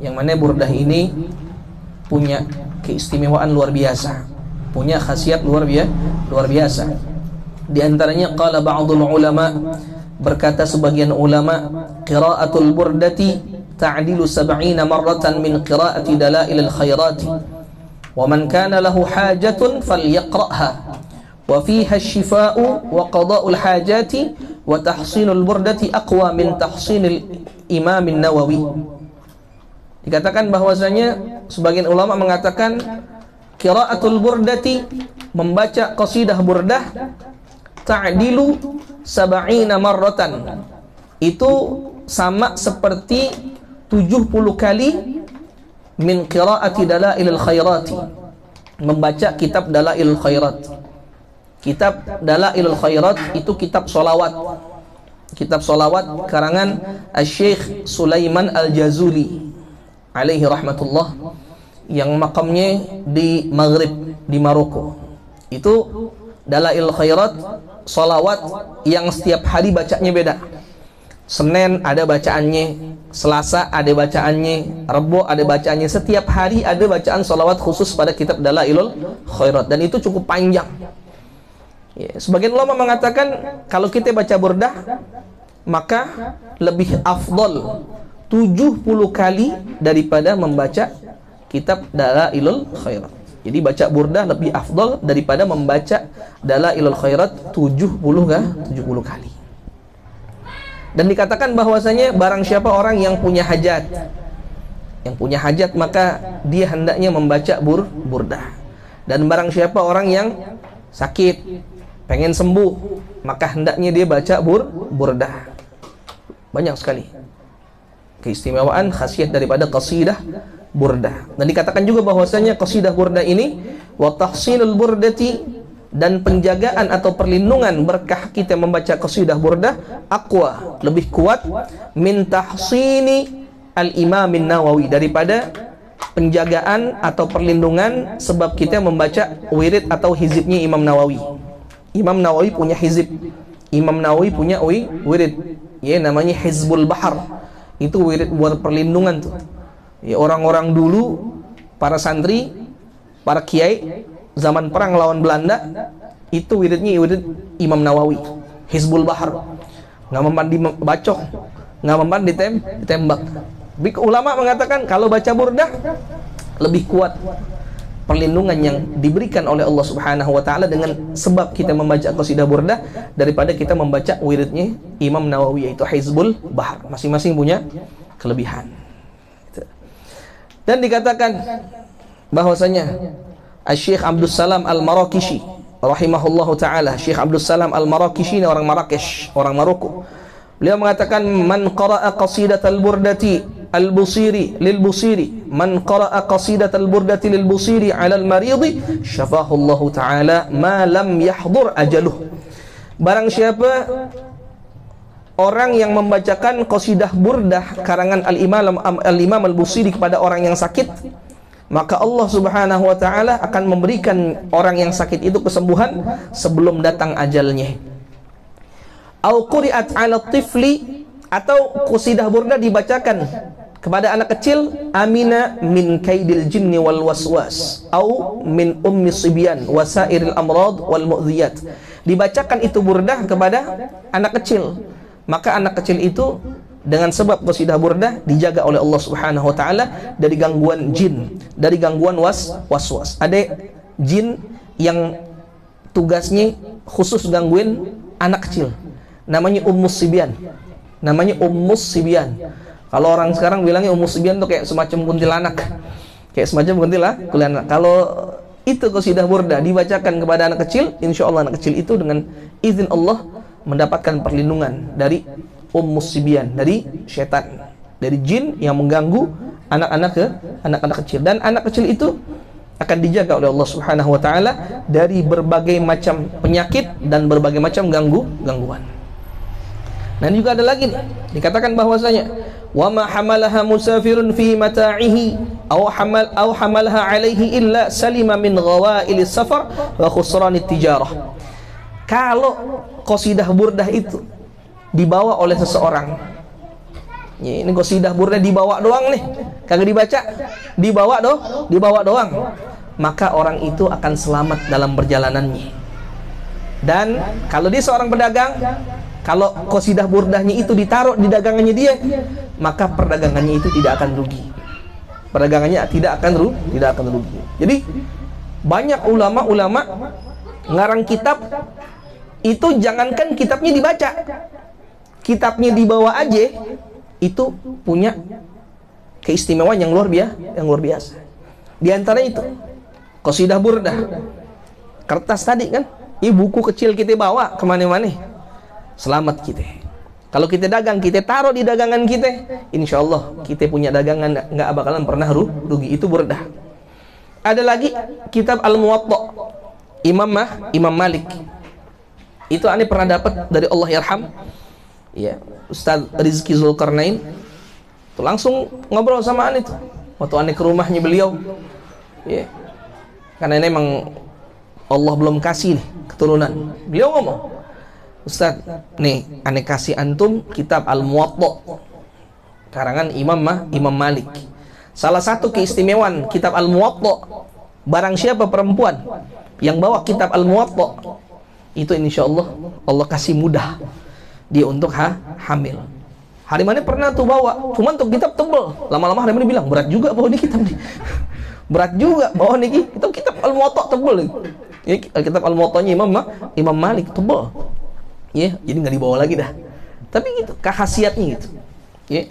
yang mana burdah ini punya keistimewaan luar biasa, punya khasiat luar biasa. Di antaranya qala ba'dul ulama, berkata sebagian ulama, qiraatul burdati ta'dilu 70 marratan min qiraati dalailil khairati wa man kana lahu hajatun falyaqra'ha wa fiha asy-syifa'u wa qada'ul hajati wa tahsinul burdati aqwa min tahsinil Imam Nawawi. Dikatakan bahwasanya sebagian ulama mengatakan qiraatul burdati, membaca qasidah burdah, ta'dilu 70 marratan, itu sama seperti 70 kali min qiraati dalailil khairati, membaca kitab dalailul khairat. Kitab dalailul khairat itu kitab solawat, karangan Syekh Sulaiman Al-Jazuli alaihi rahmatullah, yang makamnya di Maghrib, di Maroko. Itu dalailul khairat, solawat yang setiap hari bacanya beda. Senin ada bacaannya, Selasa ada bacaannya, Rebo ada bacaannya. Setiap hari ada bacaan solawat khusus pada kitab dalailul khairat, dan itu cukup panjang. Ya, sebagian ulama mengatakan kalau kita baca burdah maka lebih afdol 70 kali daripada membaca kitab dalailul khairat. Jadi baca burdah lebih afdol daripada membaca dalailul khairat 70 kali. Dan dikatakan bahwasanya barang siapa orang yang punya hajat, maka dia hendaknya membaca burdah. Dan barang siapa orang yang sakit, pengen sembuh, maka hendaknya dia baca burdah. Banyak sekali keistimewaan khasiat daripada qasidah burdah. Dan dikatakan juga bahwasanya qasidah burdah ini wa tahsinul burdati, dan penjagaan atau perlindungan berkah kita membaca qasidah burdah aqwa, lebih kuat min tahsini al-Imam Nawawi, daripada penjagaan atau perlindungan sebab kita membaca wirid atau hizibnya Imam Nawawi. Imam Nawawi punya hizib, Imam Nawawi punya wirid, ya namanya Hizbul Bahar. Itu wirid buat perlindungan tuh. Ya, orang-orang dulu, para santri, para kiai zaman perang lawan Belanda, itu wiridnya wirid Imam Nawawi, Hizbul Bahar. Nggak mempan dibacok, nggak mempan ditembak. Ulama mengatakan kalau baca burdah lebih kuat perlindungan yang diberikan oleh Allah Subhanahu wa taala dengan sebab kita membaca qasidah burdah daripada kita membaca wiridnya Imam Nawawi, yaitu Hizbul Bahar. Masing-masing punya kelebihan. Dan dikatakan bahwasanya Syekh Abdul Salam Al-Marakishi rahimahullahu taala, Syekh Abdul Salam Al-Marakishi ini orang Marrakesh, orang Maroko. Beliau mengatakan man qara'a qasidatal burdati al-busiri lil busiri, man qara'a qasidatal burdati lil busiri 'ala al-maridi syafahu Allah taala ma lam yahdhur ajaluh. Barang siapa orang yang membacakan qasidah burdah karangan al-Imam al-Busiri kepada orang yang sakit, maka Allah Subhanahu wa taala akan memberikan orang yang sakit itu kesembuhan sebelum datang ajalnya. Au quri'at 'ala tifli, atau qasidah burdah dibacakan kepada anak kecil, amina min kaidil jinni wal waswas au min ummi sibyan wasairil amrad wal mu'dhiyat. Dibacakan itu burdah kepada anak kecil, maka anak kecil itu dengan sebab qasidah burdah dijaga oleh Allah Subhanahu wa taala dari gangguan jin, dari gangguan waswas. Ada jin yang tugasnya khusus gangguin anak kecil, namanya Ummus Sibyan. Kalau orang sekarang bilangnya Ummus Sibyan tuh kayak semacam kuntilanak. Kalau itu qasidah burdah dibacakan kepada anak kecil, insya Allah anak kecil itu dengan izin Allah mendapatkan perlindungan dari Ummus Sibyan, dari setan, dari jin yang mengganggu anak-anak kecil. Dan anak kecil itu akan dijaga oleh Allah Subhanahu wa taala dari berbagai macam penyakit dan berbagai macam gangguan. Dan juga ada lagi nih, dikatakan bahwasanya wa ma hamalaha musafirun fi mata'ihi aw hamalaha alaihi illa salima min ghawa'ilis safar wa khusranit tijarah. Kalau qasidah burdah itu dibawa oleh seseorang Ini qasidah burdah dibawa doang nih, kagak dibaca, dibawa doang. Maka orang itu akan selamat dalam perjalanannya. Dan kalau dia seorang pedagang, kalau qasidah burdahnya itu ditaruh di dagangannya dia, maka perdagangannya itu tidak akan rugi. Perdagangannya tidak akan rugi. Jadi banyak ulama-ulama ngarang kitab itu, jangankan kitabnya dibaca, kitabnya dibawa aja itu punya keistimewaan yang luar biasa. Di antara itu qasidah burdah, kertas tadi kan, buku kecil kita bawa kemana-mana, selamat kita. Kalau kita dagang, kita taruh di dagangan kita, insya Allah kita punya dagangan nggak bakalan pernah rugi. Itu burdah. Ada lagi kitab Al-Muwatta Imam Malik. Itu aneh pernah dapat dari Allah yarham, ya, Ustaz Rizki Zulkarnain. Tuh langsung ngobrol sama aneh tuh waktu aneh ke rumahnya beliau, ya, karena ini emang Allah belum kasih nih keturunan. Beliau ngomong, Ustaz, nih aneh kasih antum kitab Al-Muwatta karangan Imam Malik. Salah satu keistimewaan kitab Al-Muwatta, barang siapa perempuan yang bawa kitab Al-Muwatta, itu insya Allah kasih mudah dia untuk hamil. Hari mana pernah tuh bawa, cuman tuh kitab tebel. Lama-lama hari mana bilang, berat juga bawa nih kitab nih. Berat juga bawa nih kitab Al-Muwatta tebel. Ya, kitab Al-Muwattanya Imam Malik tebel. Ya, jadi nggak dibawa lagi dah. Tapi gitu, khasiatnya gitu. Ya.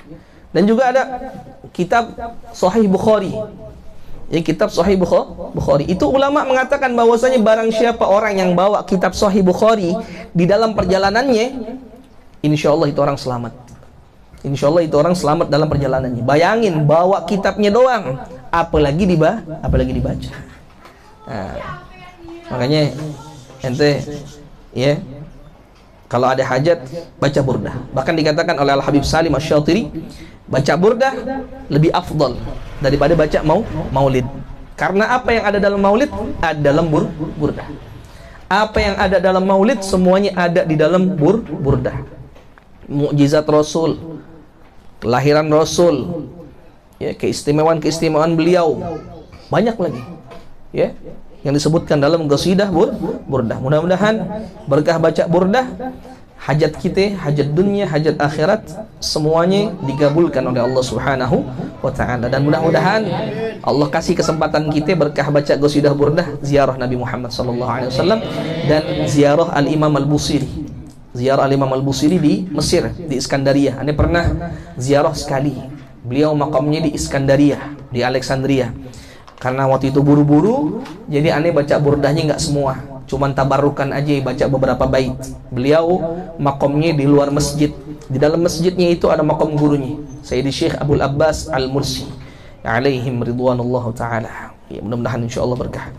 Dan juga ada kitab Sahih Bukhari. Ya, kitab Sahih Bukhari. Itu ulama mengatakan bahwasanya barang siapa orang yang bawa kitab Sahih Bukhari di dalam perjalanannya, insya Allah itu orang selamat. Insya Allah itu orang selamat dalam perjalanannya. Bayangin bawa kitabnya doang, apalagi dibaca. Nah, makanya ente, ya, kalau ada hajat baca burdah. Bahkan dikatakan oleh Al Habib Salim Asy-Syatiri, baca burdah lebih afdal daripada baca maulid. Karena apa yang ada dalam maulid ada dalam burdah. Apa yang ada dalam maulid semuanya ada di dalam burdah. Mukjizat Rasul, kelahiran Rasul, ya, keistimewaan beliau, banyak lagi, ya, yang disebutkan dalam qasidah burdah. Mudah-mudahan berkah baca burdah, hajat kita, hajat dunia, hajat akhirat, semuanya digabulkan oleh Allah Subhanahu wa ta'ala. Dan mudah-mudahan Allah kasih kesempatan kita berkah baca qasidah burdah, ziarah Nabi Muhammad SAW, dan ziarah Al-Imam Al-Busiri. Ziarah Al-Imam Al-Busiri di Mesir, di Iskandaria. Ane pernah ziarah sekali. Beliau makamnya di Iskandaria, di Alexandria. Karena waktu itu buru-buru, jadi ane baca burdahnya nggak semua, cuman tabarukan aja, baca beberapa bait. Beliau makamnya di luar masjid. Di dalam masjidnya itu ada makam gurunya, Sayyidi Syekh Abdul Abbas Al-Mursi, alaihim ridwanullah ta'ala. Ya, mudah-mudahan insya Allah berkah.